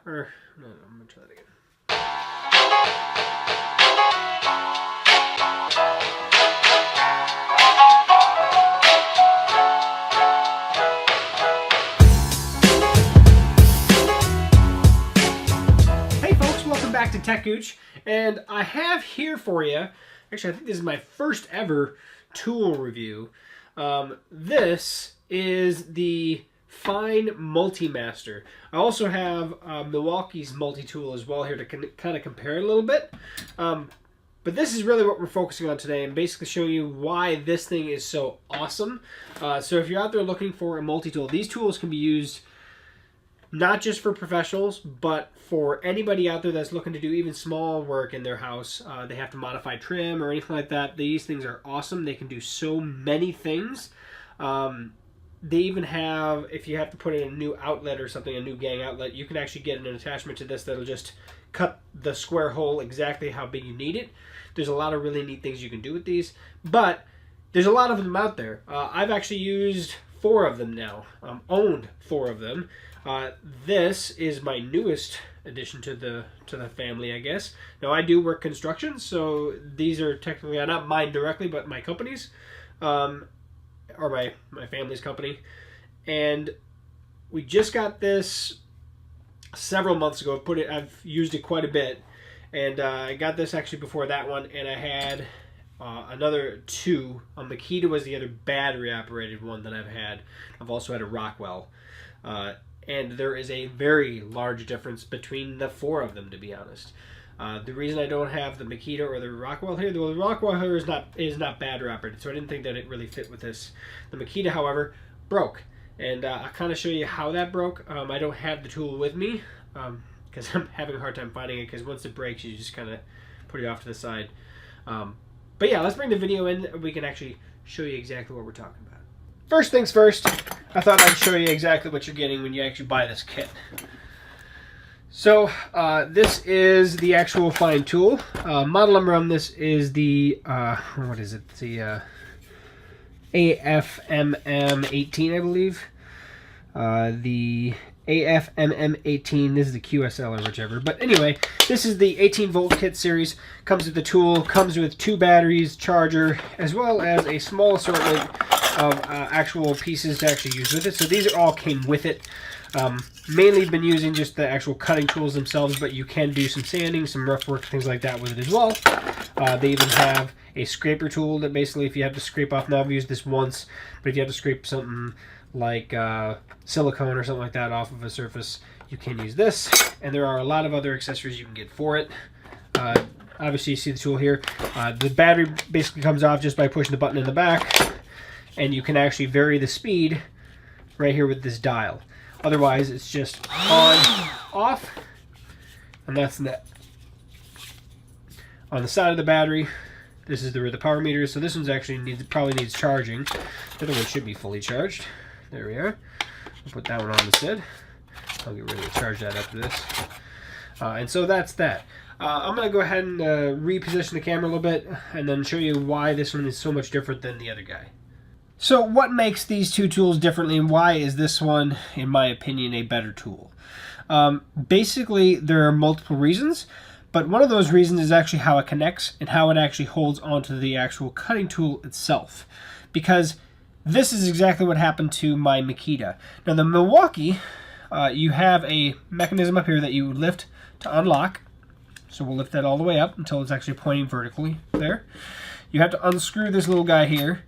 or no, I'm gonna try that again. Hey folks, welcome back to Tech Gooch, and I have here for you, actually I think this is my first ever tool review. This is the Fine Multi-Master. I also have Milwaukee's multi-tool as well here to kind of compare it a little bit. But this is really what we're focusing on today, and basically show you why this thing is so awesome. So if you're out there looking for a multi-tool, these tools can be used not just for professionals, but for anybody out there that's looking to do even small work in their house. They have to modify trim or anything like that. These things are awesome. They can do so many things. They even have, if you have to put in a new outlet or something, a new gang outlet, you can actually get an attachment to this that'll just cut the square hole exactly how big you need it. There's a lot of really neat things you can do with these, but there's a lot of them out there. I've actually used 4 of them now, owned 4 of them. This is my newest addition to the family, I guess. Now I do work construction, so these are technically not mine directly, but my company's. Or my family's company, and we just got this several months ago. I've used it quite a bit, and I got this actually before that one, and I had another 2. A Makita was the other battery operated one that I've had. I've also had a Rockwell, and there is a very large difference between the 4 of them, to be honest. The reason I don't have the Makita or the Rockwell here, the Rockwell here is not battery operated, so I didn't think that it really fit with this. The Makita, however, broke, and I'll kind of show you how that broke. I don't have the tool with me because I'm having a hard time finding it, because once it breaks, you just kind of put it off to the side. But yeah, let's bring the video in. We can actually show you exactly what we're talking about. First things first, I thought I'd show you exactly what you're getting when you actually buy this kit. So this is the actual Fine tool. Model number on this is the what is it? The AFMM18, I believe. The AFMM18. This is the QSL or whichever. But anyway, this is the 18-volt kit series. Comes with the tool. Comes with 2 batteries, charger, as well as a small assortment of actual pieces to actually use with it. So these all came with it. Mainly been using just the actual cutting tools themselves, but you can do some sanding, some rough work, things like that with it as well. They even have a scraper tool that basically, if you have to scrape off, now I've used this once, but if you have to scrape something like silicone or something like that off of a surface, you can use this. And there are a lot of other accessories you can get for it. Obviously, you see the tool here. The battery basically comes off just by pushing the button in the back, and you can actually vary the speed right here with this dial. Otherwise, it's just on, off, and that's that. On the side of the battery, this is where the power meter is. So this one's actually probably needs charging. The other one should be fully charged. There we are. I'll put that one on instead. I'll get ready to charge that after this. And so that's that. I'm going to go ahead and reposition the camera a little bit, and then show you why this one is so much different than the other guy. So what makes these 2 tools differently, and why is this one, in my opinion, a better tool? Basically, there are multiple reasons, but one of those reasons is actually how it connects and how it actually holds onto the actual cutting tool itself. Because this is exactly what happened to my Makita. Now the Milwaukee, you have a mechanism up here that you lift to unlock. So we'll lift that all the way up until it's actually pointing vertically there. You have to unscrew this little guy here,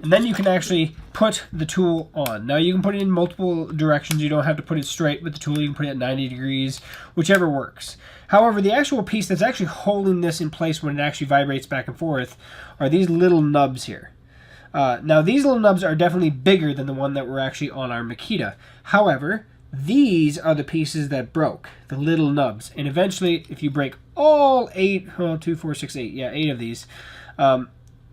and then you can actually put the tool on. Now you can put it in multiple directions. You don't have to put it straight with the tool. You can put it at 90 degrees, whichever works. However, the actual piece that's actually holding this in place when it actually vibrates back and forth are these little nubs here. Now these little nubs are definitely bigger than the one that were actually on our Makita. However, these are the pieces that broke, the little nubs. And eventually, if you break all 8, 2, 4, 6, 8, yeah, 8 of these,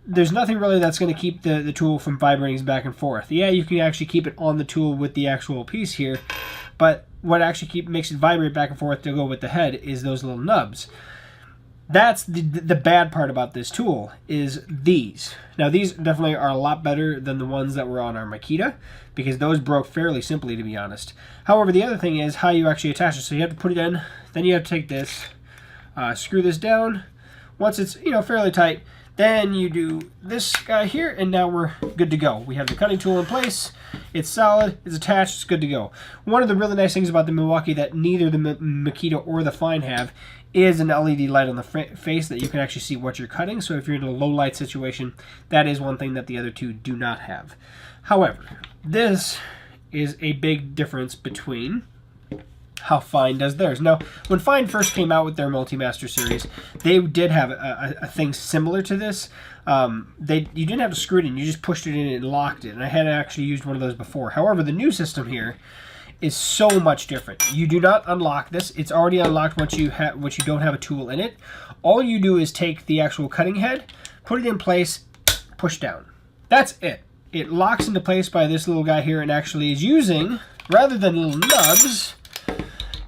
there's nothing really that's going to keep the tool from vibrating back and forth. Yeah, you can actually keep it on the tool with the actual piece here, but what actually makes it vibrate back and forth to go with the head is those little nubs. That's the bad part about this tool is these. Now these definitely are a lot better than the ones that were on our Makita because those broke fairly simply, to be honest. However, the other thing is how you actually attach it. So you have to put it in, then you have to take this, screw this down. Once it's fairly tight, then you do this guy here, and now we're good to go. We have the cutting tool in place. It's solid, it's attached, it's good to go. One of the really nice things about the Milwaukee that neither the Makita or the Fine have is an LED light on the face that you can actually see what you're cutting. So if you're in a low light situation, that is one thing that the other two do not have. However, this is a big difference between how Fine does theirs. Now, when Fine first came out with their Multimaster series, they did have a thing similar to this. You didn't have to screw it in, you just pushed it in and locked it. And I had actually used one of those before. However, the new system here is so much different. You do not unlock this. It's already unlocked once you don't have a tool in it. All you do is take the actual cutting head, put it in place, push down. That's it. It locks into place by this little guy here and actually is using, rather than little nubs,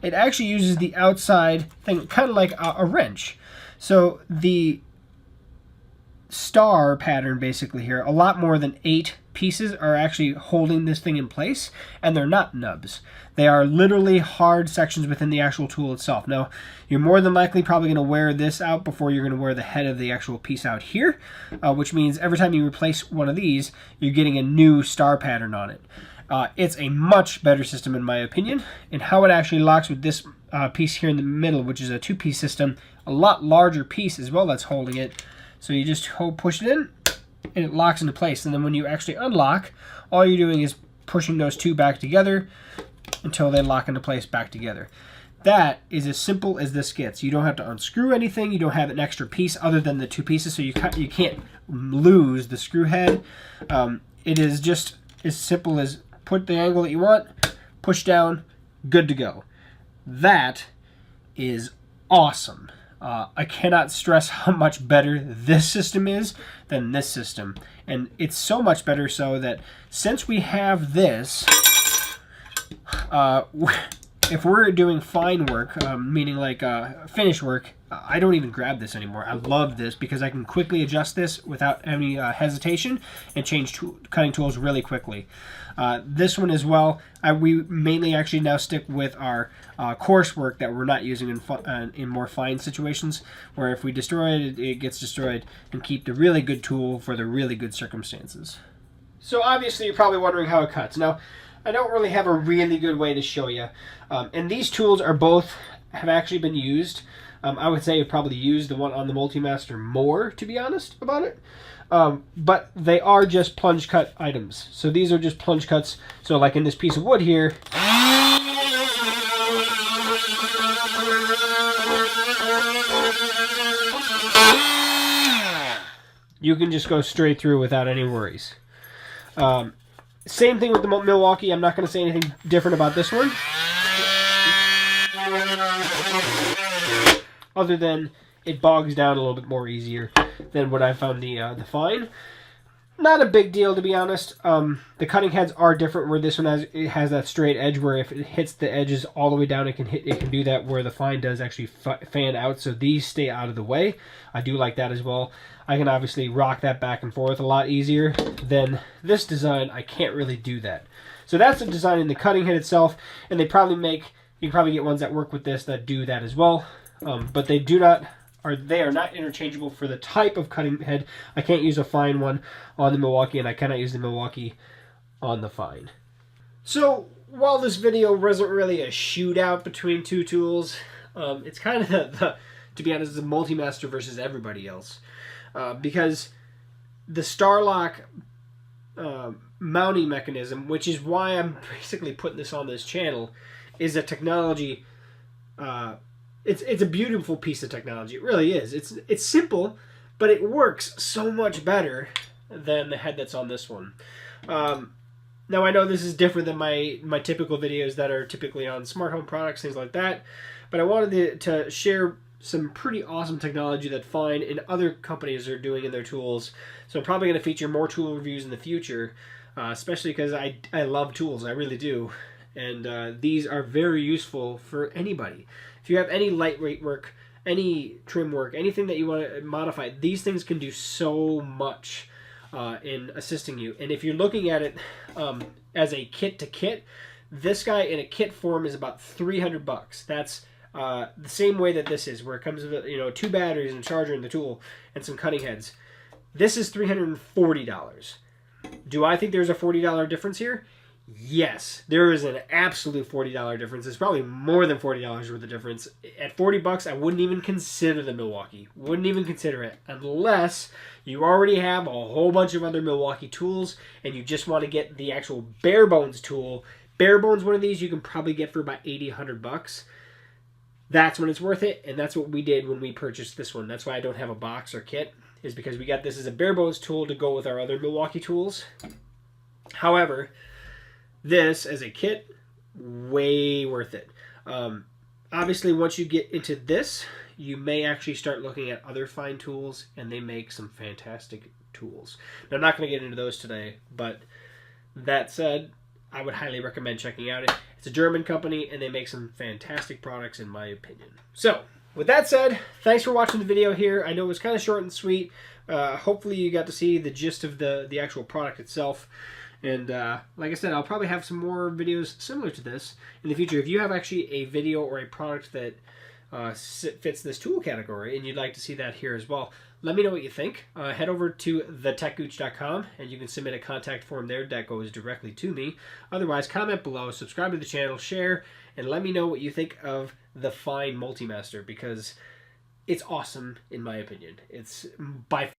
it actually uses the outside thing, kind of like a wrench. So the star pattern basically here, a lot more than 8 pieces are actually holding this thing in place, and they're not nubs. They are literally hard sections within the actual tool itself. Now, you're more than likely probably going to wear this out before you're going to wear the head of the actual piece out here, which means every time you replace one of these, you're getting a new star pattern on it. It's a much better system in my opinion, and how it actually locks with this piece here in the middle, which is a 2-piece system, a lot larger piece as well that's holding it. So you just push it in, and it locks into place. And then when you actually unlock, all you're doing is pushing those two back together until they lock into place back together. That is as simple as this gets. You don't have to unscrew anything. You don't have an extra piece other than the 2 pieces, so you can't lose the screw head. It is just as simple as put the angle that you want, push down, good to go. That is awesome. I cannot stress how much better this system is than this system. And it's so much better so that since we have this, if we're doing fine work, meaning like finish work, I don't even grab this anymore. I love this because I can quickly adjust this without any hesitation and change cutting tools really quickly. This one as well, we mainly actually now stick with our coarse work that we're not using in more fine situations, where if we destroy it, it gets destroyed, and keep the really good tool for the really good circumstances. So obviously you're probably wondering how it cuts. Now, I don't really have a really good way to show you. And these tools have actually been used. I would say you probably use the one on the Multimaster more, to be honest about it. But they are just plunge cut items. So these are just plunge cuts. So like in this piece of wood here, you can just go straight through without any worries. Same thing with the Milwaukee. I'm not going to say anything different about this one, other than it bogs down a little bit more easier than what I found the Fine. Not a big deal, to be honest. The cutting heads are different, where this one has that straight edge where if it hits the edges all the way down, it can do that, where the Fine does actually fan out, so these stay out of the way. I do like that as well. I can obviously rock that back and forth a lot easier than this design. I can't really do that. So that's the design in the cutting head itself, and you can probably get ones that work with this that do that as well. But they are not interchangeable for the type of cutting head. I can't use a Fine one on the Milwaukee, and I cannot use the Milwaukee on the Fine. So while this video wasn't really a shootout between two tools, it's kind of to be honest, the Multimaster versus everybody else. Because the Starlock mounting mechanism, which is why I'm basically putting this on this channel, is a technology. It's a beautiful piece of technology. It really is. It's simple, but it works so much better than the head that's on this one. Now I know this is different than my typical videos that are typically on smart home products, things like that, but I wanted to share some pretty awesome technology that Fine and other companies are doing in their tools. So I'm probably going to feature more tool reviews in the future, especially because I love tools. I really do. And these are very useful for anybody. If you have any lightweight work, any trim work, anything that you want to modify, these things can do so much in assisting you. And if you're looking at it as a kit to kit, this guy in a kit form is about $300. That's the same way that this is, where it comes with, you know, 2 batteries and a charger and the tool and some cutting heads. This is $340. Do I think there's a $40 difference here? Yes, there is an absolute $40 difference. It's probably more than $40 worth of difference. At $40, I wouldn't even consider the Milwaukee. Wouldn't even consider it unless you already have a whole bunch of other Milwaukee tools and you just want to get the actual bare bones tool. Bare bones one of these you can probably get for about $80, $100. That's when it's worth it, and that's what we did when we purchased this one. That's why I don't have a box or kit, is because we got this as a bare bones tool to go with our other Milwaukee tools. However, this as a kit, way worth it. Obviously, once you get into this, you may actually start looking at other fine tools, and they make some fantastic tools. Now, I'm not going to get into those today, but that said, I would highly recommend checking out it. It's a German company, and they make some fantastic products, in my opinion. So, with that said, thanks for watching the video here. I know it was kind of short and sweet. Hopefully, you got to see the gist of the actual product itself. And like I said, I'll probably have some more videos similar to this in the future. If you have actually a video or a product that fits this tool category and you'd like to see that here as well, let me know what you think. Head over to thetechgooch.com and you can submit a contact form there that goes directly to me. Otherwise, comment below, subscribe to the channel, share, and let me know what you think of the Fine Multimaster, because it's awesome in my opinion. It's by